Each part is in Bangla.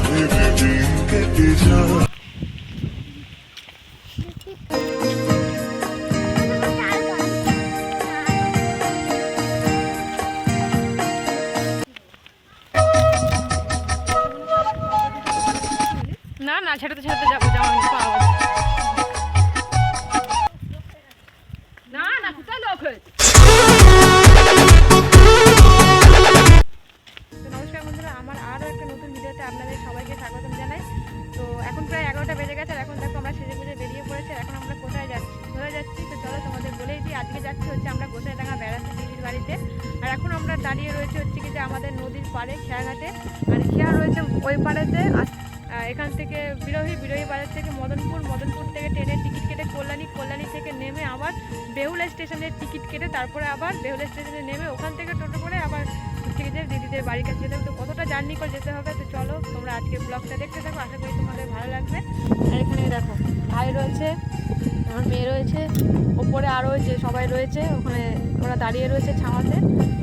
ভেবে দিন কেটে যায়। না না ছেড়েতে ছেড়েতে যাবো যাওয়া পাওয়া না না কোথায় লোক হয়েছে। তো নমস্কার বন্ধুরা, আমার আরও একটা নতুন ভিডিওতে আপনাদের সবাইকে স্বাগতম জানাই। তো এখন প্রায় 11টা বেজে গেছে আর এখন দেখো আমরা সেজে গুজে বেরিয়ে পড়েছি। এখন আমরা কোথায় যাচ্ছি তো চলো তোমাদের বলেই দিই। আজকে যাচ্ছি হচ্ছে আমরা গোসাইডাঙ্গা বেড়াতে দিদির বাড়িতে। আর এখন আমরা দাঁড়িয়ে রয়েছে হচ্ছে কি যে আমাদের নদীর পাড়ে খেয়াঘাটে। আর খেয়া রয়েছে ওই পাড়েতে। এখান থেকে বিরোহী বাজার থেকে মদনপুর থেকে ট্রেনের টিকিট কেটে কল্যাণী থেকে নেমে আবার বেহুলা স্টেশনের টিকিট কেটে তারপরে আবার বেহুলা স্টেশনে নেমে ওখান থেকে টোটো করে আবার হচ্ছে যে দিদিদের বাড়ির কাছে যেতে হবে। তো কতটা জার্নি করে যেতে হবে তো চলো তোমরা আজকে ব্লগটা দেখতে থাকো, আশা করি তোমাদের ভালো লাগবে। আর এখানে দেখো ভাই রয়েছে, আমার মেয়ে রয়েছে, ওপরে আরও যে সবাই রয়েছে ওখানে ওরা দাঁড়িয়ে রয়েছে ছাওয়াতে।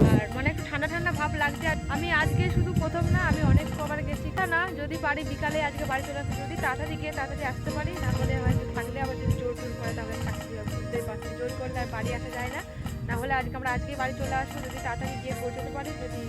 আর মানে একটু ঠান্ডা ঠান্ডা ভাব লাগছে। আর আমি আজকে শুধু প্রথম না, আমি অনেক কবার গেছি। না যদি পারি বিকালে আজকে বাড়ি চলে আসতে, যদি তাড়াতাড়ি গিয়ে তাড়াতাড়ি আসতে পারি, তাহলে হয়তো থাকলে আবার যদি জোর করে তাহলে থাকতে হবে। বুঝতেই পারছি জোর করলে আর বাড়ি আসা যায় না। না হলে আজকেই বাড়ি চলে আসবো যদি তাড়াতাড়ি গিয়ে পৌঁছতে পারি। যদি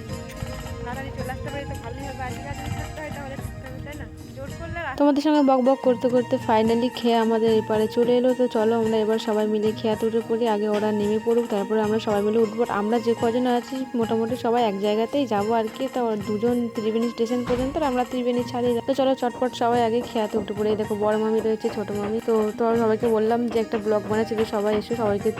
তাড়াতাড়ি চলে আসতে পারি তো ভালোই হবে। আজকে যদি থাকতে হয় তাহলে থাকতে হবে, তাই না? জোর করলে তোমাদের সঙ্গে বক বক করতে করতে ফাইনালি খেয়ে আমাদের এপারে চলে এলো। তো চলো আমরা এবার সবাই মিলে খেয়াতে উঠে পড়ি। আগে ওরা নেমে পড়ুক, তারপরে আমরা সবাই মিলে উঠবো। আমরা যে কজন আছি মোটামুটি সবাই এক জায়গাতেই যাবো আর কি। তো দুজন ত্রিবেণী স্টেশন পর্যন্ত, আমরা ত্রিবেণী ছাড়িয়ে যাবো। তো চলো চটপট সবাই আগে খেয়াতে উঠে পড়ি। দেখো বড় মামি রয়েছে, ছোট মামি। তো সবাইকে বললাম যে একটা ব্লগ বানাচ্ছি, যে সবাই এসে সবাইকে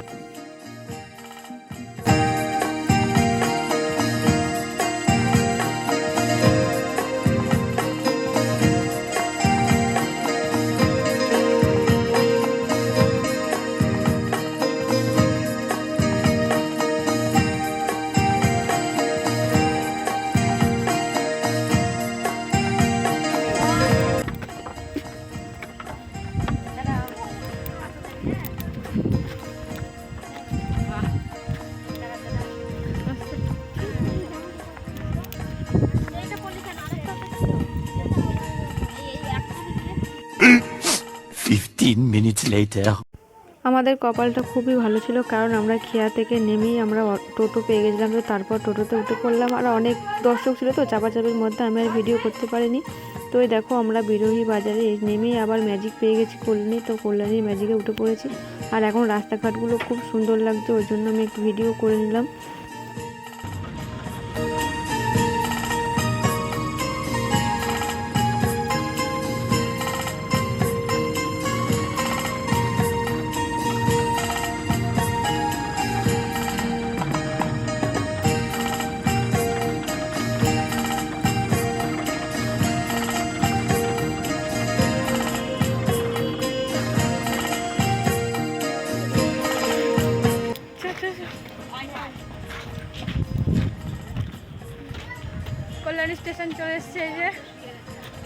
minutes later. আমাদের কপালটা খুবই ভালো ছিল, কারণ আমরা খেয়া থেকে নেমেই আমরা টোটো পেয়ে গেছিলাম। তো তারপর টোটোতে উঠে পড়লাম। আর অনেক দর্শক ছিল তো চাপাচাপির মধ্যে আমি আর ভিডিও করতে পারিনি। তো এই দেখো আমরা বিরোহী বাজারে নেমেই আবার ম্যাজিক পেয়ে গেছি কল্যাণী। তো কল্যাণীর ম্যাজিকে উঠে পড়েছি। আর এখন রাস্তাঘাটগুলো খুব সুন্দর লাগছে, ওই জন্য আমি একটু ভিডিও করে নিলাম। কল্যাণী স্টেশন চলে এসছে। এই যে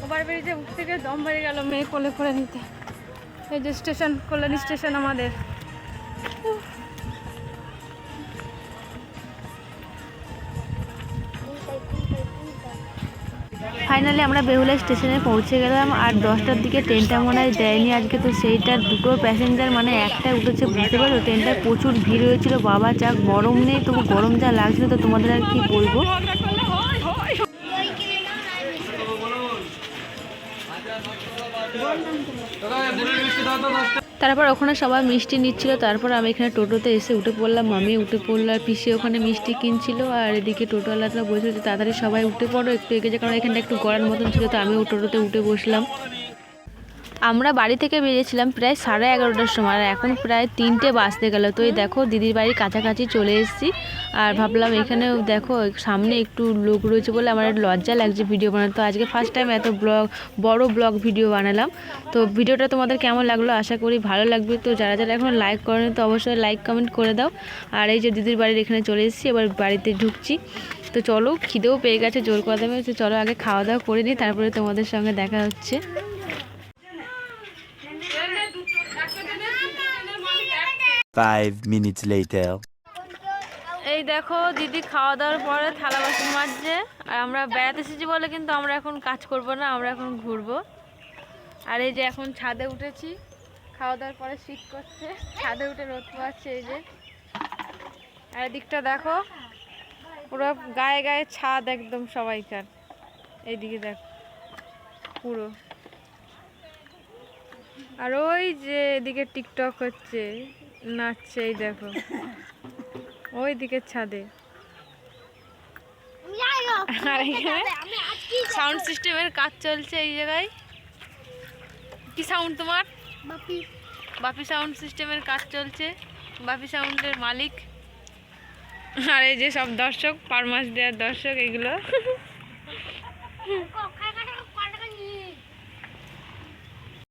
ওভারব্রিজে উঠ থেকে দম বেড়ে গেল মেয়ে কোলে করে নিতে। এই যে স্টেশন, কল্যাণী স্টেশন আমাদের। ফাইনালি আমরা বেহুলা স্টেশনে পৌঁছে গেলাম। আর 10টার দিকে ট্রেনটা মনে হয় দেয়নি আজকে। তো সেইটার দুটো প্যাসেঞ্জার মানে একটাই উঠেছে, বুঝতে পারো। ট্রেনটায় প্রচুর ভিড় হয়েছিল বাবা, যা গরম নেই তবু গরম যা লাগছিল। তো তোমাদের আর কি বলবো। তারপর ওখানে সবাই মিষ্টি নিচ্ছিল। তারপর আমি এখানে টোটোতে এসে উঠে পড়লাম, মামি উঠে পড়লো, আর পিসি ওখানে মিষ্টি কিনছিল। আর এদিকে টোটোওয়ালাটা বলছিল যে তাড়াতাড়ি সবাই উঠে পড়ো, একটু এগিয়ে যায়, কারণ এখানটা একটু গড়ার মতন ছিল। তো আমিও টোটোতে উঠে বসলাম। আমরা বাড়ি থেকে বেরিয়েছিলাম প্রায় 11:30টার সময়, আর এখন প্রায় 3টে বাজতে গেল। তো এই দেখো দিদির বাড়ির কাছাকাছি চলে এসেছি। আর ভাবলাম এখানেও দেখো সামনে একটু লোক রয়েছে বলে আমার লজ্জা লাগছে ভিডিও বানাতে। তো আজকে ফার্স্ট টাইম এত বড় ব্লগ ভিডিও বানালাম। তো ভিডিওটা তোমাদের কেমন লাগলো, আশা করি ভালো লাগবে। তো যারা যারা এখন লাইক করেনি তো অবশ্যই লাইক কমেন্ট করে দাও। আর এই যে দিদির বাড়ির এখানে চলে এসেছি, এবার বাড়িতে ঢুকছি। তো চলো, খিদেও পেয়ে গেছে জোর কথা দেবে। তো চলো আগে খাওয়া দাওয়া করে নিই, তারপরে তোমাদের সঙ্গে দেখা হচ্ছে। 5 minutes later. এই এই দেখো দিদি খাওয়া দাওয়ার পরে থালা বাসন মাজছে। আর আমরা বেড়াতে এসেছি বলে কিন্তু আমরা এখন কাজ করব না, আমরা এখন ঘুরবো। আর এই যে এখন ছাদে উঠেছি, খাওয়া দাওয়ার পরে শীত করছে, ছাদে উঠে রোদ পোয়াচ্ছে। এই যে আর এদিকটা দেখো পুরো গায়ে গায়ে ছাদ একদম সবাইকার। এইদিকে দেখো পুরো। আর ওই যে এদিকে টিকটক হচ্ছে, নাচছে, এই দেখো ওই দিকের ছাদে। আর এখানে সাউন্ড সিস্টেমের কাজ চলছে এই জায়গায়। কি সাউন্ড তোমার? বাপি সাউন্ড সিস্টেমের কাজ চলছে, বাপি সাউন্ডের মালিক। আর এই যে সব দর্শক, পার মাস দেওয়ার দর্শক এগুলো।